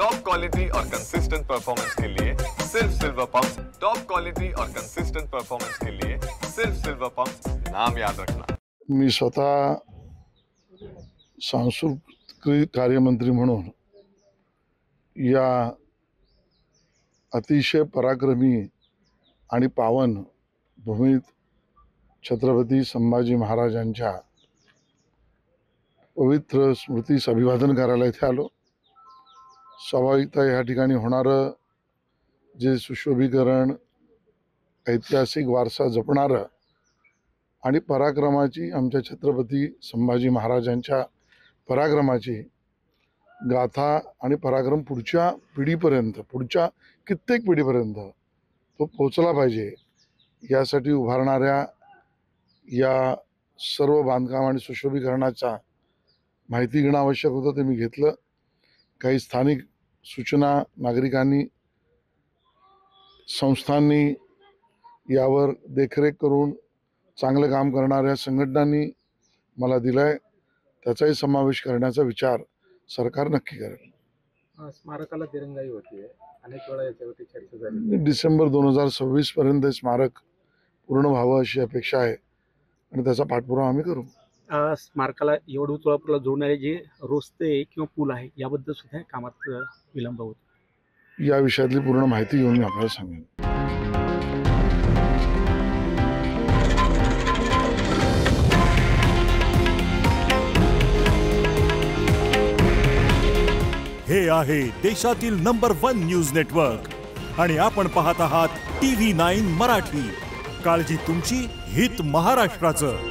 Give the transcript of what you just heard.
Top quality और consistent performance के लिए सिर्फ सिल्वर पंप्स। टॉप क्वालिटी और कंसिस्टेंट परफॉर्मेंस के लिए सिर्फ सिल्वर पंप्स, नाम याद रखना। मी स्वतः सांस्कृतिक कार्यमंत्री म्हणून या अतिशय पराक्रमी आणि पावन भूमीत छत्रपती संभाजी महाराजांच्या पवित्र स्मृतीस अभिवादन करायला इथे आलो। स्वाभाविकता या ठिकाणी होणारं जे सुशोभीकरण, ऐतिहासिक वारसा जपणारं आणि पराक्रमाची, आमच्या छत्रपती संभाजी महाराजांच्या पराक्रमाची गाथा आणि पराक्रम पुढच्या पिढीपर्यंत, पुढच्या कित्येक पिढीपर्यंत तो पोहोचला पाहिजे, यासाठी उभारणाऱ्या या सर्व बांधकाम आणि सुशोभीकरणाचा माहिती घेणं आवश्यक होतं, ते मी घेतलं। काही स्थानिक सूचना नागरिकांनी, संस्थांनी, यावर देखरेख करून चांगलं काम करणाऱ्या संघटनांनी मला दिलाय, त्याचाही समावेश करण्याचा विचार सरकार नक्की करेल। स्मारकाला दिरंगाई होती, अनेक वेळा याच्यावरती चर्चा झाली। डिसेंबर 2026 पर्यंत स्मारक पूर्ण व्हावं अशी अपेक्षा आहे आणि त्याचा पाठपुरावा आम्ही करू। स्मारकाला एवढं तुळापूरला जोडणारे जे रस्ते किंवा पूल आहे, याबद्दल सुद्धा कामात विलंब होतो। या विषयातली पूर्ण माहिती घेऊन मी आपल्याला सांगेन। हे आहे देशातील नंबर 1 न्यूज नेटवर्क आणि आपण पाहत आहात TV9 मराठी। काळजी तुमची, हित महाराष्ट्राचं।